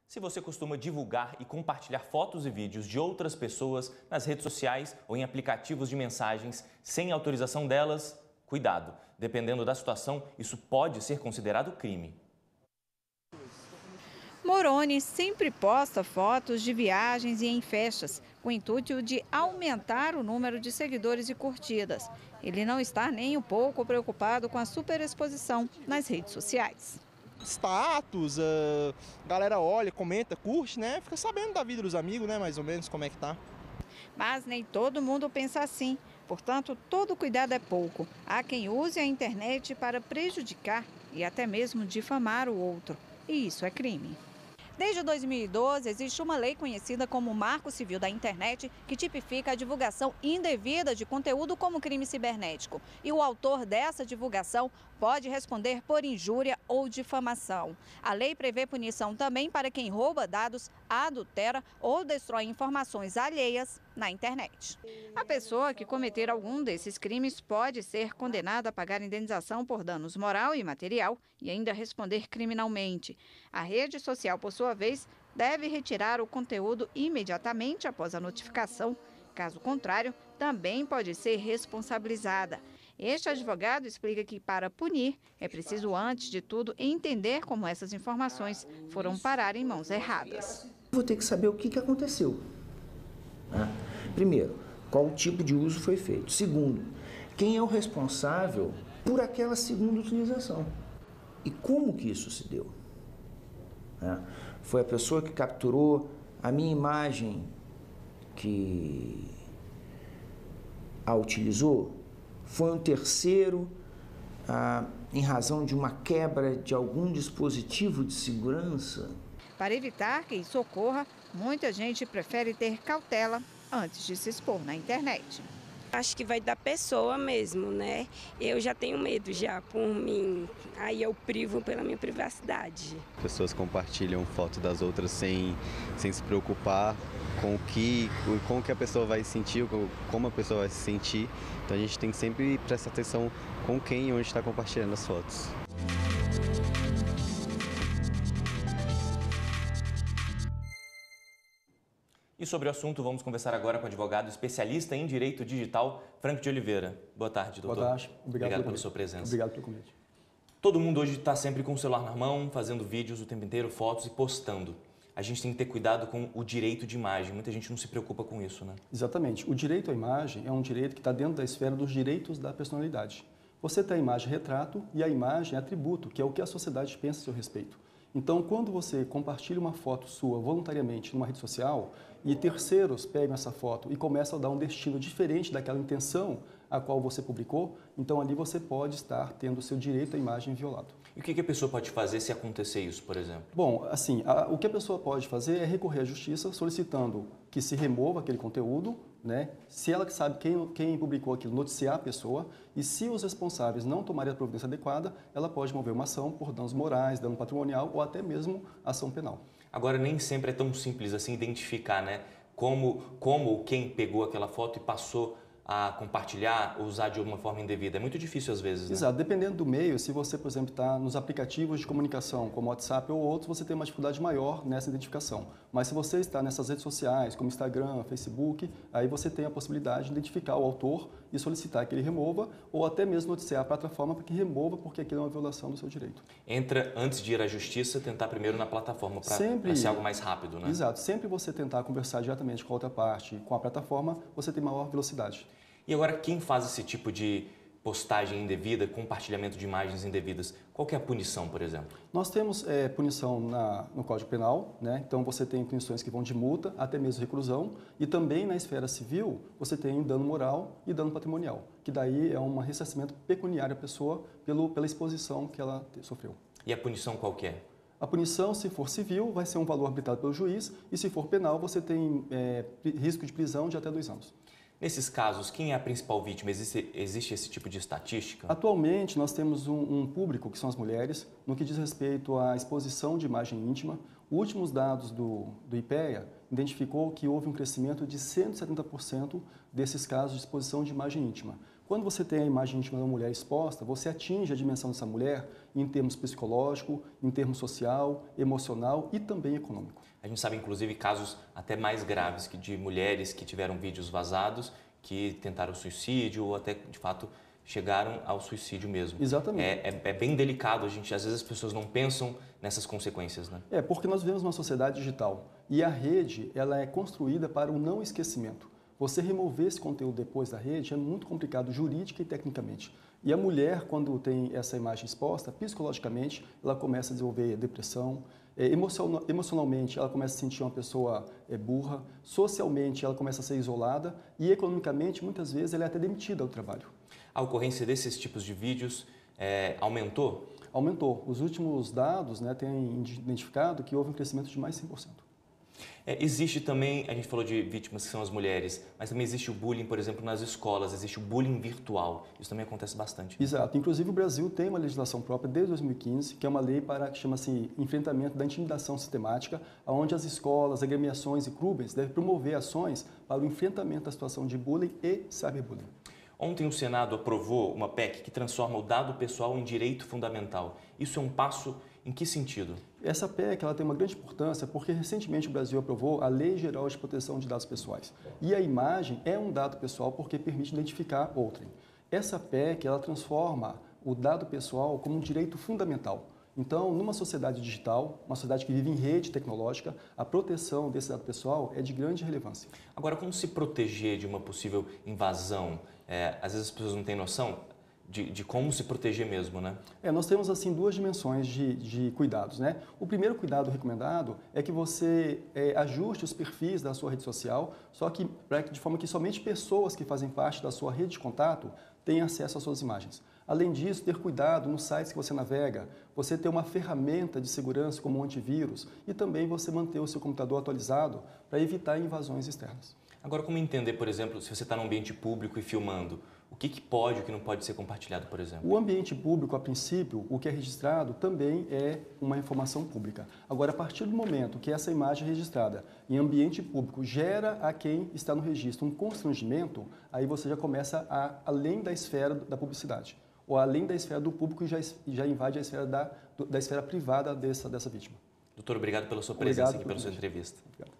Se você costuma divulgar e compartilhar fotos e vídeos de outras pessoas nas redes sociais ou em aplicativos de mensagens sem autorização delas, cuidado. Dependendo da situação, isso pode ser considerado crime. Moroni sempre posta fotos de viagens e em festas, com o intuito de aumentar o número de seguidores e curtidas. Ele não está nem um pouco preocupado com a superexposição nas redes sociais. Status, galera olha, comenta, curte, né? Fica sabendo da vida dos amigos, né? Mais ou menos como é que tá. Mas nem todo mundo pensa assim. Portanto, todo cuidado é pouco. Há quem use a internet para prejudicar e até mesmo difamar o outro. E isso é crime. Desde 2012, existe uma lei conhecida como Marco Civil da Internet, que tipifica a divulgação indevida de conteúdo como crime cibernético. E o autor dessa divulgação pode responder por injúria ou difamação. A lei prevê punição também para quem rouba dados, adultera ou destrói informações alheias na internet. A pessoa que cometer algum desses crimes pode ser condenada a pagar indenização por danos moral e material e ainda responder criminalmente. A rede social, por sua vez, deve retirar o conteúdo imediatamente após a notificação. Caso contrário, também pode ser responsabilizada. Este advogado explica que, para punir, é preciso, antes de tudo, entender como essas informações foram parar em mãos erradas. Vou ter que saber o que aconteceu. Primeiro, qual tipo de uso foi feito. Segundo, quem é o responsável por aquela segunda utilização. E como que isso se deu? Foi a pessoa que capturou a minha imagem que a utilizou? Foi um terceiro em razão de uma quebra de algum dispositivo de segurança? Para evitar que isso ocorra, muita gente prefere ter cautela antes de se expor na internet. Acho que vai da pessoa mesmo, né? Eu já tenho medo já por mim, aí eu privo pela minha privacidade. Pessoas compartilham foto das outras sem se preocupar com o que a pessoa vai sentir, como a pessoa vai se sentir. Então a gente tem que sempre prestar atenção com quem e onde está compartilhando as fotos. E sobre o assunto, vamos conversar agora com o advogado especialista em direito digital, Franco de Oliveira. Boa tarde, doutor. Boa tarde. Obrigado pela sua presença. Obrigado pelo convite. Todo mundo hoje está sempre com o celular na mão, fazendo vídeos o tempo inteiro, fotos e postando. A gente tem que ter cuidado com o direito de imagem. Muita gente não se preocupa com isso, né? Exatamente. O direito à imagem é um direito que está dentro da esfera dos direitos da personalidade. Você tem a imagem retrato e a imagem é atributo, que é o que a sociedade pensa a seu respeito. Então, quando você compartilha uma foto sua voluntariamente numa rede social e terceiros pegam essa foto e começam a dar um destino diferente daquela intenção a qual você publicou, então ali você pode estar tendo o seu direito à imagem violado. E o que a pessoa pode fazer se acontecer isso, por exemplo? Bom, assim, o que a pessoa pode fazer é recorrer à justiça solicitando que se remova aquele conteúdo, né? Se ela sabe quem publicou aquilo, noticiar a pessoa, e se os responsáveis não tomarem a providência adequada, ela pode mover uma ação por danos morais, dano patrimonial ou até mesmo ação penal. Agora, nem sempre é tão simples assim identificar, né? Como quem pegou aquela foto e passou a compartilhar ou usar de alguma forma indevida. É muito difícil às vezes, né? Exato. Dependendo do meio, se você, por exemplo, está nos aplicativos de comunicação, como WhatsApp ou outros, você tem uma dificuldade maior nessa identificação. Mas se você está nessas redes sociais, como Instagram, Facebook, aí você tem a possibilidade de identificar o autor e solicitar que ele remova, ou até mesmo noticiar a plataforma para que remova, porque aquilo é uma violação do seu direito. Entra antes de ir à justiça, tentar primeiro na plataforma para ser algo mais rápido, né? Exato. Sempre você tentar conversar diretamente com a outra parte, com a plataforma, você tem maior velocidade. E agora, quem faz esse tipo de postagem indevida, compartilhamento de imagens indevidas, qual que é a punição, por exemplo? Nós temos punição no Código Penal, né? Então você tem punições que vão de multa até mesmo reclusão, e também na esfera civil você tem dano moral e dano patrimonial, que daí é um ressarcimento pecuniário à pessoa pela exposição que ela sofreu. E a punição qual que é? A punição, se for civil, vai ser um valor arbitrado pelo juiz, e se for penal, você tem risco de prisão de até 2 anos. Nesses casos, quem é a principal vítima? Existe esse tipo de estatística? Atualmente, nós temos um público, que são as mulheres, no que diz respeito à exposição de imagem íntima. Os últimos dados do IPEA identificou que houve um crescimento de 170% desses casos de exposição de imagem íntima. Quando você tem a imagem íntima de uma mulher exposta, você atinge a dimensão dessa mulher em termos psicológico, em termos social, emocional e também econômico. A gente sabe, inclusive, casos até mais graves de mulheres que tiveram vídeos vazados, que tentaram suicídio ou até, de fato, chegaram ao suicídio mesmo. Exatamente. É bem delicado, às vezes as pessoas não pensam nessas consequências, né? Porque nós vivemos numa sociedade digital e a rede ela é construída para o não esquecimento. Você remover esse conteúdo depois da rede é muito complicado jurídica e tecnicamente. E a mulher, quando tem essa imagem exposta, psicologicamente, ela começa a desenvolver depressão, emocionalmente, ela começa a se sentir uma pessoa burra, socialmente, ela começa a ser isolada e economicamente, muitas vezes, ela é até demitida do trabalho. A ocorrência desses tipos de vídeos aumentou? Aumentou. Os últimos dados têm identificado que houve um crescimento de mais de 100%. Existe também, a gente falou de vítimas que são as mulheres, mas também existe o bullying, por exemplo, nas escolas, existe o bullying virtual. Isso também acontece bastante. Exato. Inclusive, o Brasil tem uma legislação própria desde 2015, que é uma lei que chama-se Enfrentamento da Intimidação Sistemática, onde as escolas, agremiações e clubes devem promover ações para o enfrentamento da situação de bullying e cyberbullying. Ontem o Senado aprovou uma PEC que transforma o dado pessoal em direito fundamental. Isso é um passo em que sentido? Essa PEC ela tem uma grande importância porque recentemente o Brasil aprovou a Lei Geral de Proteção de Dados Pessoais. E a imagem é um dado pessoal porque permite identificar outrem. Essa PEC ela transforma o dado pessoal como um direito fundamental. Então, numa sociedade digital, uma sociedade que vive em rede tecnológica, a proteção desse dado pessoal é de grande relevância. Agora, como se proteger de uma possível invasão? Às vezes as pessoas não têm noção de como se proteger mesmo, né? Nós temos assim duas dimensões de cuidados, né? O primeiro cuidado recomendado é que você ajuste os perfis da sua rede social, só que de forma que somente pessoas que fazem parte da sua rede de contato tenham acesso às suas imagens. Além disso, ter cuidado nos sites que você navega, você ter uma ferramenta de segurança como um antivírus e também você manter o seu computador atualizado para evitar invasões externas. Agora, como entender, por exemplo, se você está num ambiente público e filmando, o que pode e o que não pode ser compartilhado, por exemplo? O ambiente público, a princípio, o que é registrado também é uma informação pública. Agora, a partir do momento que essa imagem é registrada em ambiente público gera a quem está no registro um constrangimento, aí você já começa além da esfera da publicidade, ou além da esfera do público e já invade a esfera da esfera privada dessa vítima. Doutor, obrigado pela sua presença aqui, pela sua entrevista. Obrigado.